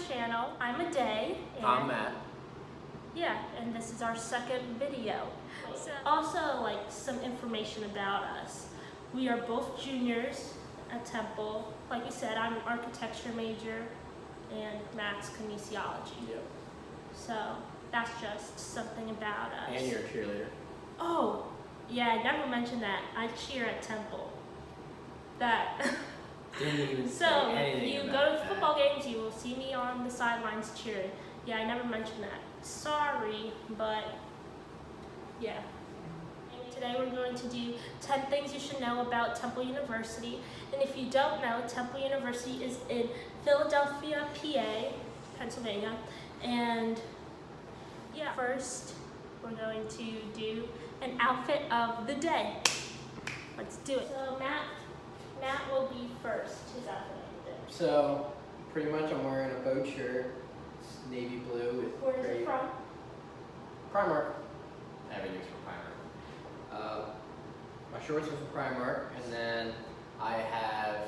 channel. I'm a Day. I'm Matt. Yeah, and this is our second video. So also, like, some information about us. We are both juniors at Temple. Like you said, I'm an architecture major, and Matt's kinesiology. Yep. So that's just something about us. And you're a cheerleader. Oh, yeah, I never mentioned that. I cheer at Temple. That. Didn't even So say if anything you about go to that. football games, you will see me on the sidelines cheering. Yeah, I never mentioned that. Sorry, but yeah. Today we're going to do 10 things you should know about Temple University. And if you don't know, Temple University is in Philadelphia, PA, Pennsylvania. And yeah, first we're going to do an outfit of the day. Let's do it. So Matt will be first. His outfit of the day. So, pretty much I'm wearing a boat shirt. It's navy blue with Where is gray. it from? Primark. Everything's from Primark. My shorts are from Primark, and then I have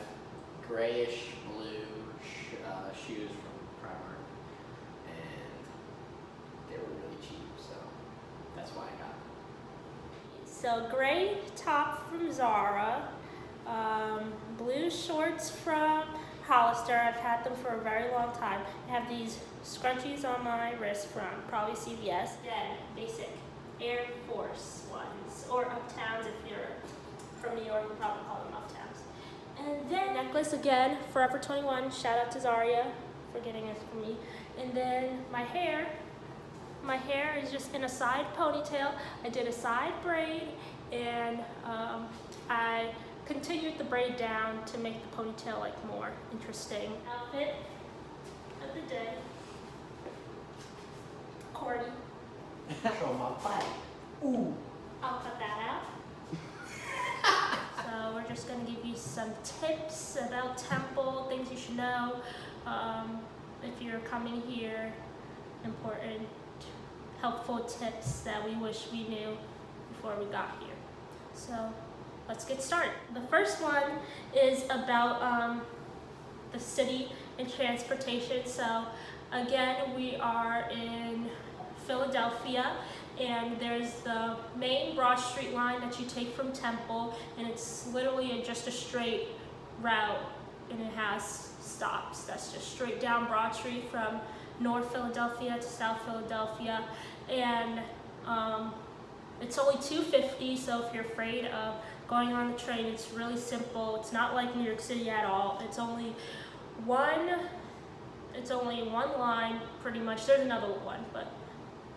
grayish blue shoes from Primark, and they were really cheap, so that's why I got them. So gray top from Zara, blue shorts from Hollister. I've had them for a very long time. I have these scrunchies on my wrist from probably CVS. Then basic Air Force ones, or Uptowns if you're from New York, we probably call them Uptowns. And then necklace again, Forever 21. Shout out to Zaria for getting it for me. And then my hair is just in a side ponytail. I did a side braid, and I continued the braid down to make the ponytail like more interesting. Outfit of the day. Corny. Show my butt. Ooh. I'll cut that out. So we're just gonna give you some tips about Temple, things you should know if you're coming here. Important, helpful tips that we wish we knew before we got here. So let's get started. The first one is about the city and transportation. So again, we are in Philadelphia, and there's the main Broad Street line that you take from Temple, and it's literally just a straight route, and it has stops. That's just straight down Broad Street from North Philadelphia to South Philadelphia, and it's only $2.50. So if you're afraid of going on the train, it's really simple. It's not like New York City at all. It's only one line, pretty much. There's another one, but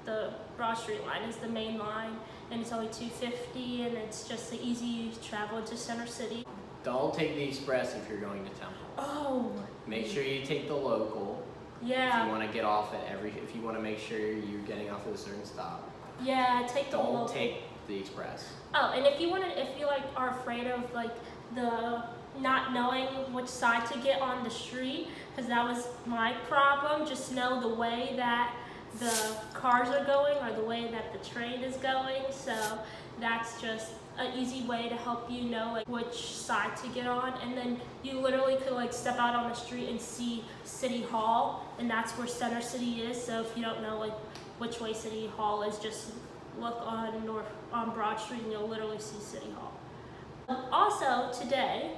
the Broad Street line is the main line, and it's only $2.50, and it's just the easy travel to Center City. Don't take the express if you're going to Temple. Oh. Make sure you take the local. Yeah. If you want to get off at if you want to make sure you're getting off at a certain stop. Yeah, take the local. Don't take the express. Oh, and if you like are afraid of like the not knowing which side to get on the street, because that was my problem, just know the way that the cars are going or the way that the train is going. So that's just an easy way to help you know like which side to get on. And then you literally could like step out on the street and see City Hall, and that's where Center City is. So if you don't know like which way City Hall is, just look on Broad Street and you'll literally see City Hall. Also today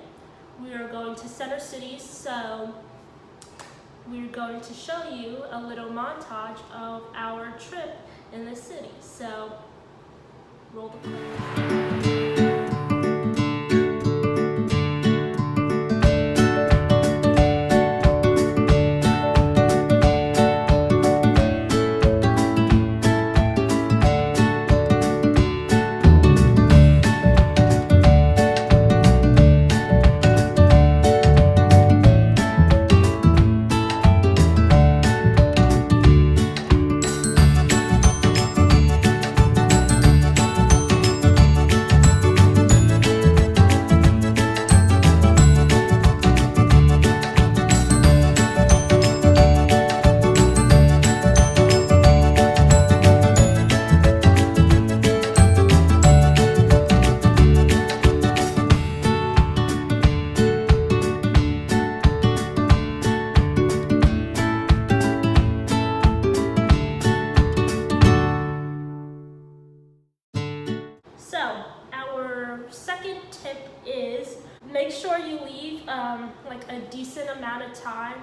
we are going to Center City, so we're going to show you a little montage of our trip in the city. So roll the clip. make sure you leave like a decent amount of time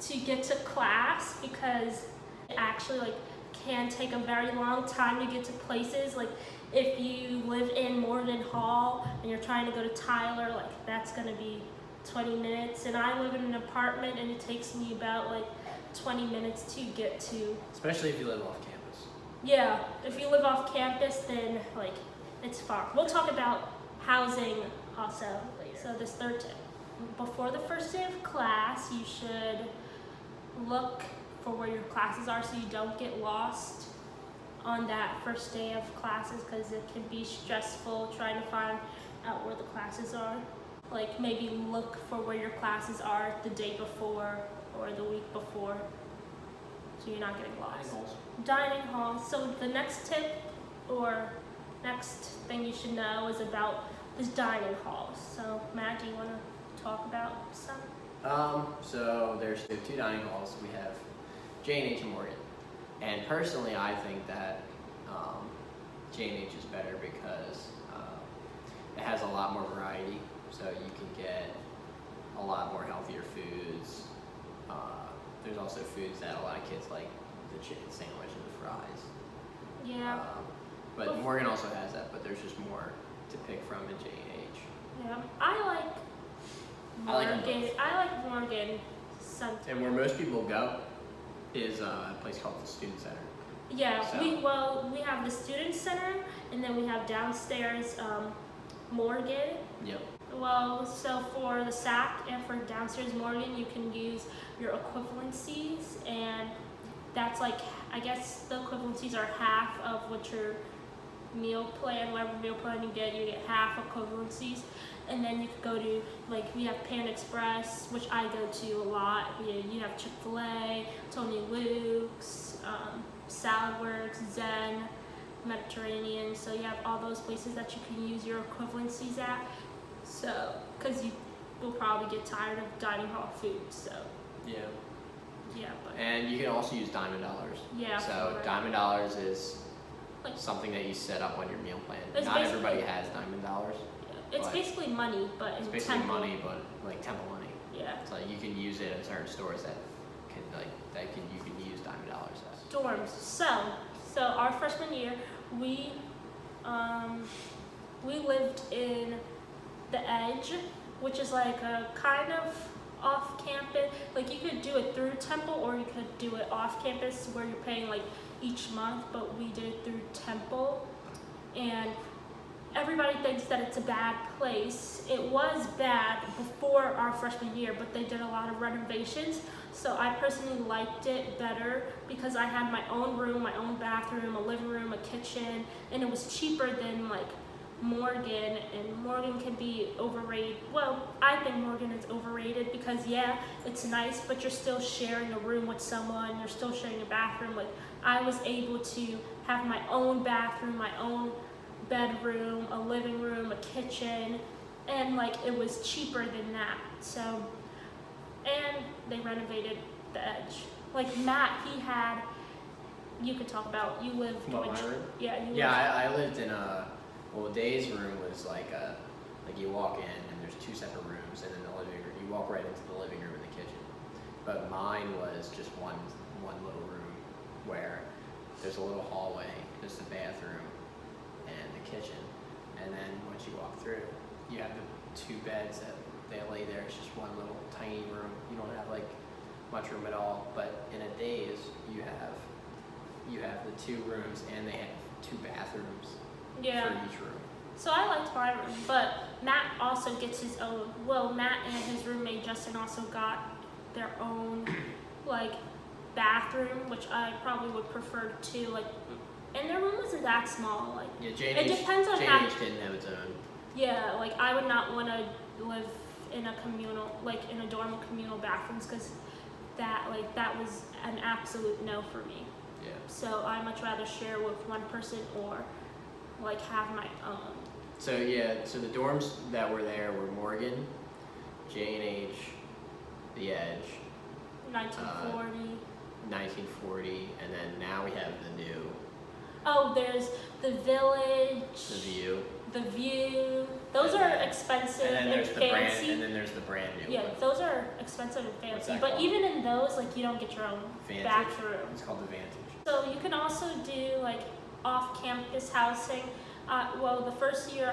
to get to class, because it actually like can take a very long time to get to places. Like if you live in Morgan Hall and you're trying to go to Tyler, like that's gonna be 20 minutes. And I live in an apartment and it takes me about like 20 minutes to get to. Especially if you live off campus. Yeah, if you live off campus, then like it's far. We'll talk about housing also later. So this third tip, before the first day of class, you should look for where your classes are so you don't get lost on that first day of classes, because it can be stressful trying to find out where the classes are. Like maybe look for where your classes are the day before or the week before, so you're not getting lost. Dining halls. So the next tip or next thing you should know is about this dining halls. So Matt, do you want to talk about some? So there's the two dining halls. We have J&H and Morgan. And personally, I think that J&H is better because it has a lot more variety. So you can get a lot more healthier foods. There's also foods that a lot of kids like, the chicken sandwich and the fries. Yeah. But Morgan also has that, but there's just more to pick from in J&H. Yeah, I like Morgan. I like Morgan. And where most people go is a place called the Student Center. Yeah, So- we have the Student Center, and then we have downstairs Morgan. Yep. Well, so for the SAC and for downstairs Morgan, you can use your equivalencies, and that's like, I guess the equivalencies are half of what your meal plan, whatever meal plan you get half equivalencies. And then you could go to, like, we have Pan Express, which I go to a lot. You have Chick-fil-A, Tony Luke's, Salad Works, Zen, Mediterranean. So you have all those places that you can use your equivalencies at. So, because you will probably get tired of dining hall food, so. Yeah. Yeah, but. And you can also use Diamond Dollars. Yeah. So for- Diamond Dollars is Like- something that you set up on your meal plan. It's Not basically- everybody has Diamond Dollars. It's but basically money, but It's in basically temple. money, but like temple money. Yeah. So you can use it in certain stores that can you can use Diamond Dollars at. Dorms. So our freshman year, we lived in the Edge, which is like a kind of off campus. Like you could do it through Temple, or you could do it off campus where you're paying like each month. But we did it through Temple, and everybody thinks that it's a bad place. It was bad before our freshman year, but they did a lot of renovations. So I personally liked it better because I had my own room, my own bathroom, a living room, a kitchen, and it was cheaper than like Morgan. And Morgan can be overrated. Well, I think Morgan is overrated because yeah, it's nice, but you're still sharing a room with someone. You're still sharing a bathroom. Like I was able to have my own bathroom, my own bedroom, a living room, a kitchen, and like it was cheaper than that. So, and they renovated the Edge. Like Matt, he had, you could talk about, you lived What, which, my room? yeah, you Yeah, lived, I lived in Day's room was like you walk in and there's two separate rooms, and then the living room, you walk right into the living room and the kitchen. But mine was just one little room where there's a little hallway, there's the bathroom and the kitchen, and then once you walk through, you have the two beds that they lay there. It's just one little tiny room. You don't have like much room at all. But in a Days, you have the two rooms, and they have two bathrooms yeah. for each room. So I liked my room, but Matt also gets his own. Well, Matt and his roommate Justin also got their own like bathroom, which I probably would prefer too. Like, and their room wasn't that small. Like, Yeah, it depends on how. J&H didn't have its own. Yeah, like I would not want to live in a communal, like in a dorm with communal bathrooms, because that was an absolute no for me. Yeah. So I much rather share with one person or like have my own. So so the dorms that were there were Morgan, J&H, the Edge, 1940. 1940, and then now we have the new, Oh, there's the Village. the View. the view. Those are expensive And then and there's the brand, fancy. and then there's the brand new Yeah, one. those are expensive and What's fancy. that But called? even in those, like you don't get your own Vantage? bathroom. It's called the Vantage. So you can also do like off-campus housing. Well, the first year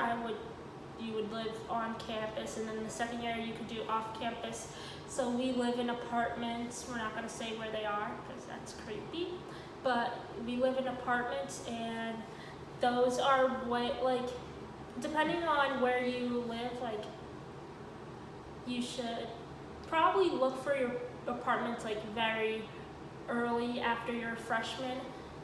you would live on campus, and then the second year you could do off-campus. So we live in apartments. We're not going to say where they are because that's creepy. But we live in apartments, and those are like depending on where you live, like you should probably look for your apartments like very early after you're a freshman,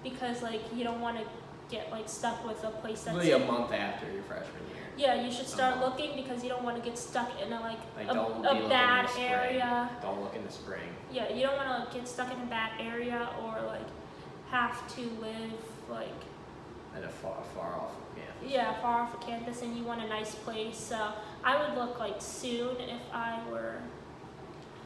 because like you don't want to get like stuck with a place that's Literally a month after your freshman year. yeah, you should start looking because you don't want to get stuck in a Don't be looking bad in the spring. area. Don't look in the spring. Yeah, you don't want to get stuck in a bad area or like have to live like At a far off campus. yeah, far off the campus, and you want a nice place. So I would look like soon if I were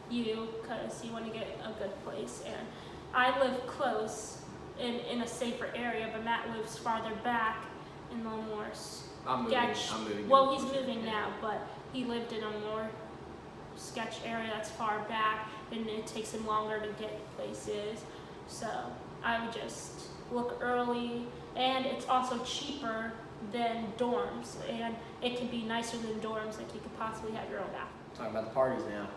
you, because you want to get a good place. And I live close in a safer area, but Matt lives farther back in the more I'm moving. sketch. I'm moving. Well, to he's Bushwick, moving yeah. now, but he lived in a more sketch area that's far back, and it takes him longer to get places. So I would just look early, and it's also cheaper than dorms, and it can be nicer than dorms. Like you could possibly have your own bathroom. Talking about the parties now.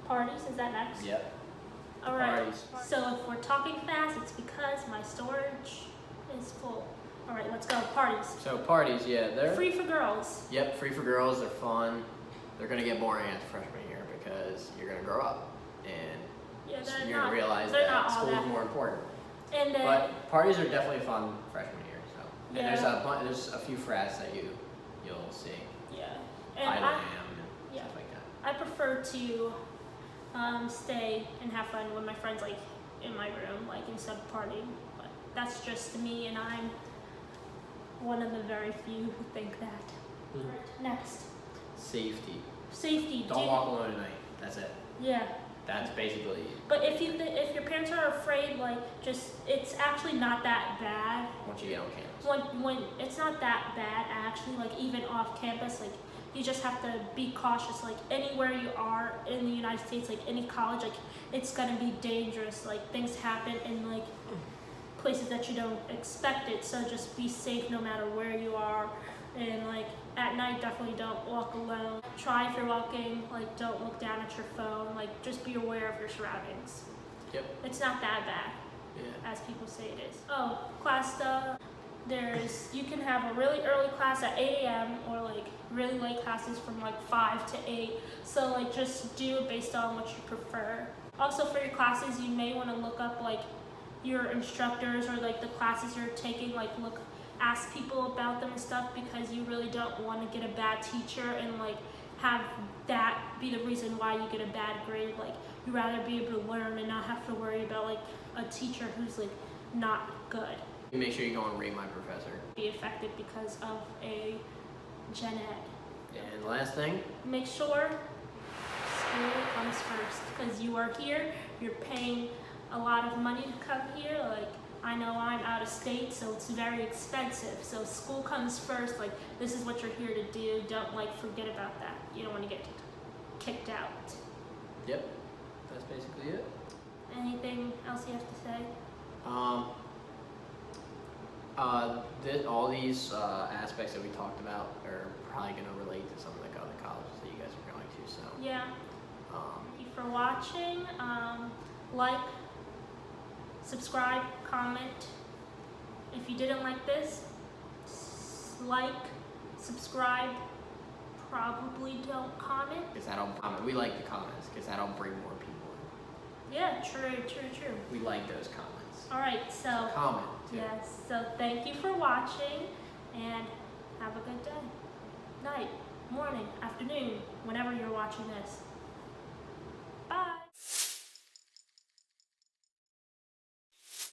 Parties, is that next? Yep. All right. Parties. So if we're talking fast, it's because my storage is full. All right, let's go. Parties. So parties, yeah, they're Free for girls. Yep, free for girls. They're fun. They're gonna get boring after freshman year because you're gonna grow up and Yeah, they're you're not. gonna realize they're that not all school's that. more important. And then But parties are definitely fun freshman year. So and Yeah. there's a few frats that you'll see. yeah, and I am and yeah. stuff like that. I prefer to stay and have fun with my friends, like in my room, like instead of partying. But that's just me, and I'm one of the very few who think that. Right, next, Safety. safety. Don't walk alone at night. That's it. Yeah, That's basically but if your parents are afraid, like just it's actually not that bad. once you get on campus. When it's not that bad actually, like even off campus, like you just have to be cautious. Like anywhere you are in the United States, like any college, like it's gonna be dangerous. Like things happen in like places that you don't expect it. So just be safe no matter where you are. And like at night, definitely don't walk alone. Try if you're walking, like don't look down at your phone. Like just be aware of your surroundings. Yep. It's not that bad Yeah. as people say it is. Oh, class stuff. You can have a really early class at 8 a.m. or like really late classes from like 5 to 8. So like just do it based on what you prefer. Also for your classes, you may want to look up like your instructors or like the classes you're taking, like ask people about them and stuff, because you really don't want to get a bad teacher and like have that be the reason why you get a bad grade. Like you'd rather be able to learn and not have to worry about like a teacher who's like not good. You make sure you go and rate my professor. Be affected because of a gen ed. And last thing, Make sure school comes first, because you are here, you're paying a lot of money to come here. Like I know I'm out of state, so it's very expensive. So school comes first. Like this is what you're here to do. Don't like forget about that. You don't want to get kicked out. yep, that's basically it. Anything else you have to say? All these aspects that we talked about are probably going to relate to some of the other colleges that you guys are going to. So, Yeah. um, Thank you for watching. Like, subscribe, comment. If you didn't like this, like, subscribe. Probably don't comment. because that'll comment. We like the comments because that'll bring more people in. Yeah, true. We like those comments. All right, so Comment too. yes, so thank you for watching, and have a good day, night, morning, afternoon, whenever you're watching this.